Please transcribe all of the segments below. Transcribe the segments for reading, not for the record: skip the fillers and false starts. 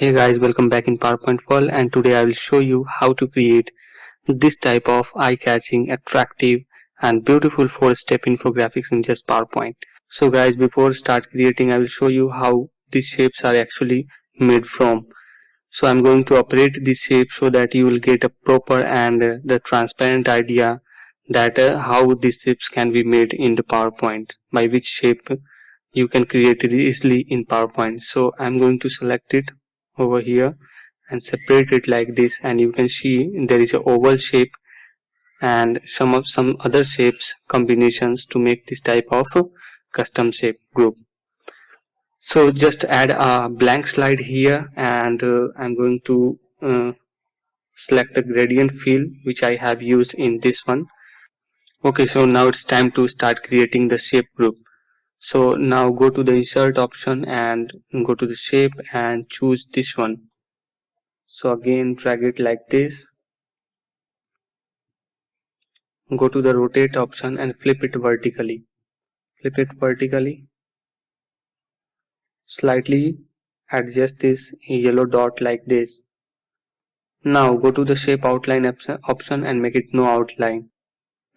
Hey guys, welcome back in PowerPoint World, and today I will show you how to create this type of eye-catching, attractive and beautiful 4-step infographics in just PowerPoint. So guys, before start creating, I will show you how these shapes are actually made from. So I'm going to operate this shape so that you will get a proper and the transparent idea that how these shapes can be made in the PowerPoint, by which shape you can create it easily in PowerPoint. So I'm going to select it over here and separate it like this, and you can see there is a oval shape and some other shapes combinations to make this type of custom shape group. So just add a blank slide here, and I'm going to select the gradient fill which I have used in this one. Okay, so now it's time to start creating the shape group. So now go to the insert option and go to the shape and choose this one. So again drag it like this. Go to the rotate option and flip it vertically. Flip it vertically. Slightly adjust this yellow dot like this. Now go to the shape outline option and make it no outline.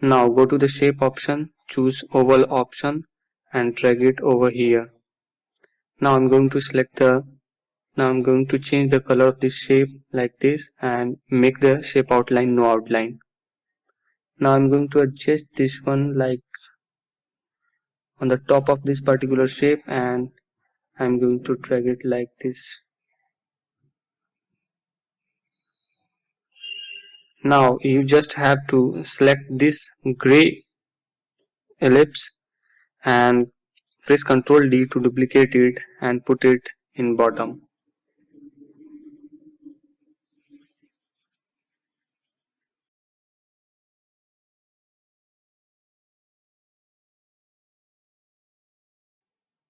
Now go to the shape option, choose oval option and drag it over here. Now I'm going to change the color of this shape like this and make the shape outline no outline. Now I'm going to adjust this one like on the top of this particular shape, and I'm going to drag it like this. Now you just have to select this gray ellipse and press Ctrl D to duplicate it and put it in bottom.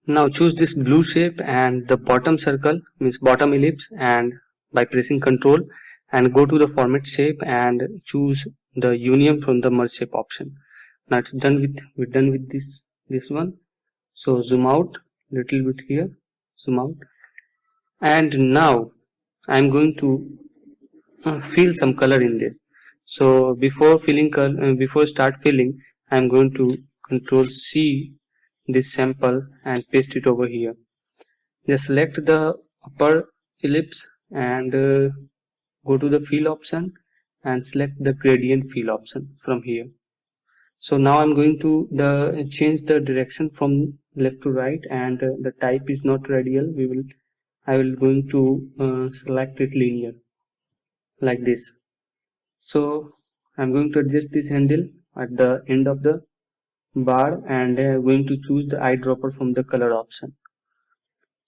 Now choose this blue shape and the bottom circle, means bottom ellipse, and by pressing Ctrl and go to the format shape and choose the union from the merge shape option. Now it's done with, we're done with this one. So zoom out little bit here, zoom out, and now I'm going to fill some color in this. So before start filling, I'm going to Control C this sample and paste it over here. Just select the upper ellipse and go to the fill option and select the gradient fill option from here. So now I'm going to change the direction from left to right, and the type is not radial. I will going to select it linear like this. So I'm going to adjust this handle at the end of the bar, and going to choose the eyedropper from the color option.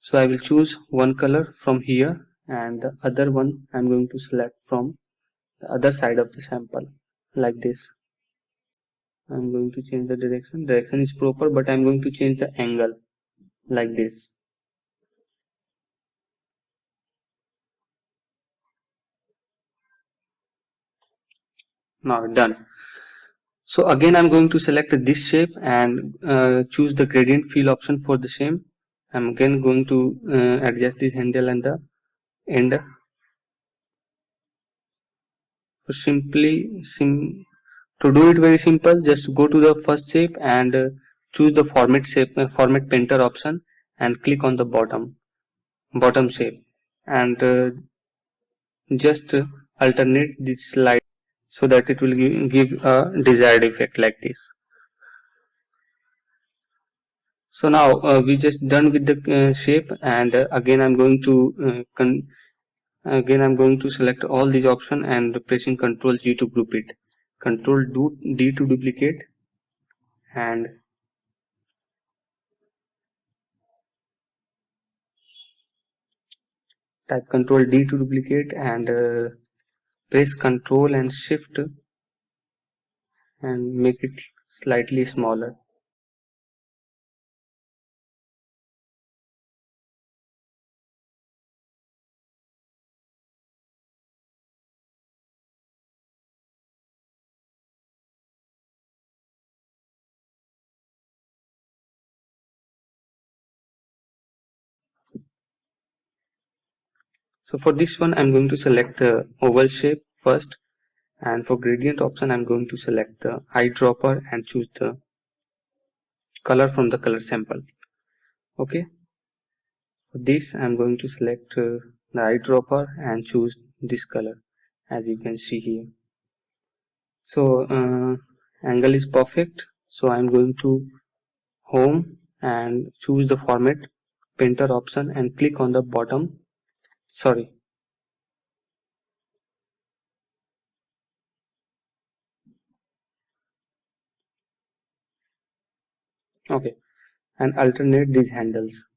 So I will choose one color from here, and the other one I'm going to select from the other side of the sample like this. I'm going to change the direction is proper, but I'm going to change the angle like this. Now done. So again I'm going to select this shape and choose the gradient fill option for the same. I'm again going to adjust this handle and the end. So to do it very simple, just go to the first shape and choose the format painter option and click on the bottom shape, and just alternate this slide so that it will give a desired effect like this. So now we just done with the shape, and again I'm going to select all these options and pressing Ctrl G to group it, Ctrl D to duplicate, and type Ctrl D to duplicate, and press Ctrl and Shift and make it slightly smaller. So for this one, I'm going to select the oval shape first, and for gradient option, I'm going to select the eyedropper and choose the color from the color sample. Okay, for this, I'm going to select the eyedropper and choose this color, as you can see here. So angle is perfect, so I'm going to home and choose the format painter option and click on the bottom, sorry, okay, and alternate these handles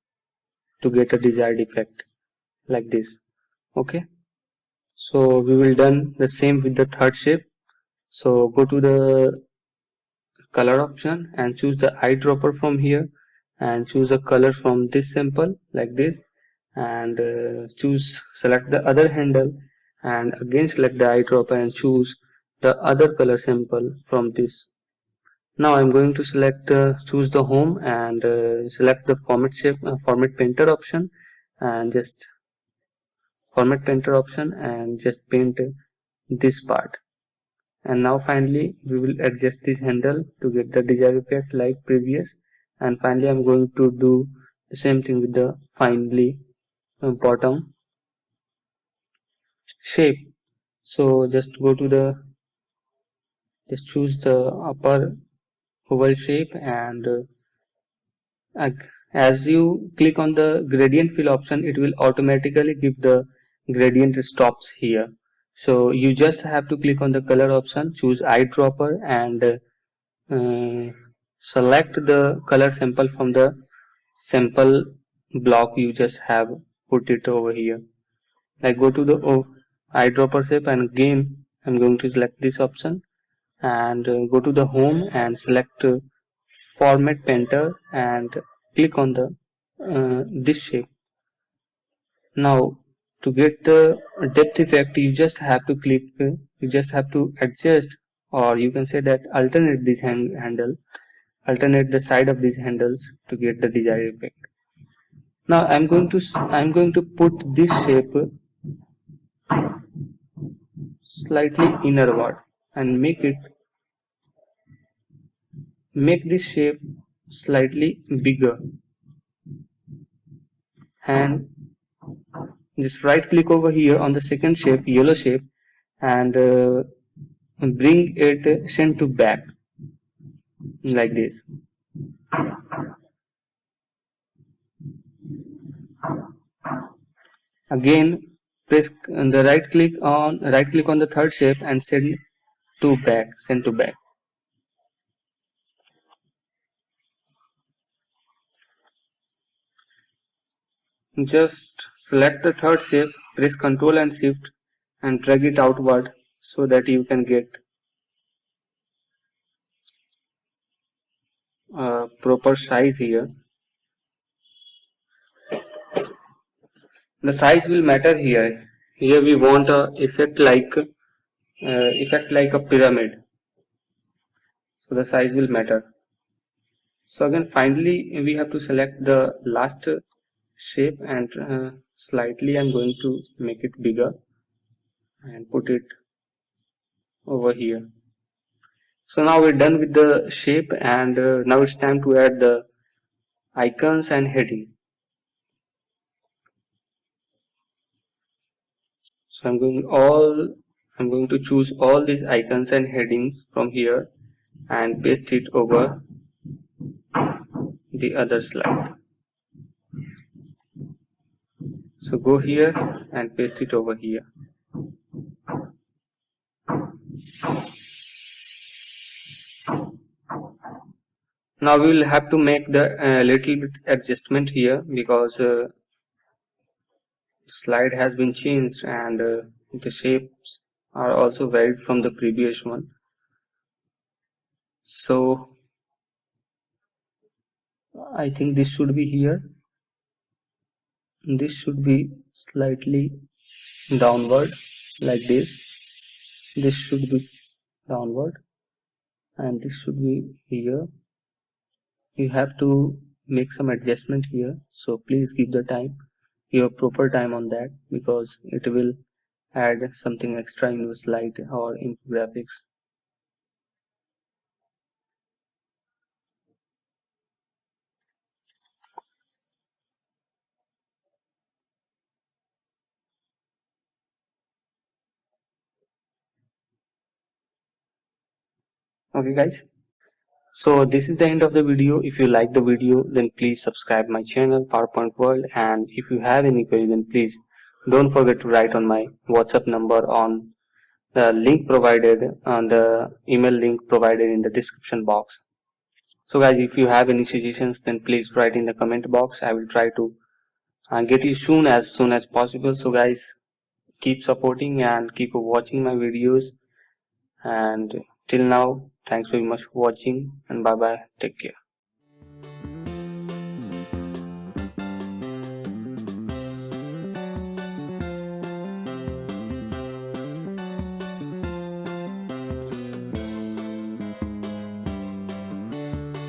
to get a desired effect like this. Okay, so we will done the same with the third shape. So go to the color option and choose the eyedropper from here and choose a color from this sample like this, and select the other handle and again select the eyedropper and choose the other color sample from this. Now I'm going to choose the home and select the format painter option and just paint this part. And now finally we will adjust this handle to get the desired effect like previous. And finally I'm going to do the same thing with the bottom shape. So just choose the upper oval shape, and as you click on the gradient fill option, it will automatically give the gradient stops here. So you just have to click on the color option, choose eyedropper, and select the color sample from the sample block you just have put it over here. I go to the eyedropper shape, and again I'm going to select this option and go to the home and select format painter and click on the this shape. Now to get the depth effect, you just have to adjust, or you can say that alternate this handle, alternate the side of these handles to get the desired effect. Now I'm going to put this shape slightly innerward and make this shape slightly bigger, and just right click over here on the second shape, yellow shape, and bring it send to back like this. Again press the right click on the third shape and send to back. Just select the third shape, press Ctrl and Shift and drag it outward so that you can get a proper size here. The size will matter here. Here we want a effect like a pyramid, so the size will matter. So again, finally we have to select the last shape, and slightly I'm going to make it bigger and put it over here. So now we're done with the shape, and now it's time to add the icons and heading. So I'm going to choose all these icons and headings from here and paste it over the other slide. So go here and paste it over here. Now we will have to make the little bit adjustment here, because the slide has been changed, and the shapes are also varied from the previous one. So I think this should be here. This should be slightly downward like this. This should be downward, and this should be here. You have to make some adjustment here, so please give the time. your proper time on that, because it will add something extra in your slide or infographics. Okay guys, so this is the end of the video. If you like the video, then please subscribe my channel PowerPoint World, and if you have any query, then please don't forget to write on my WhatsApp number on the link provided, on the email link provided in the description box. So guys, if you have any suggestions, then please write in the comment box. I will try to get you soon as possible. So guys, keep supporting and keep watching my videos, and till now, thanks very much for watching, and bye bye, take care.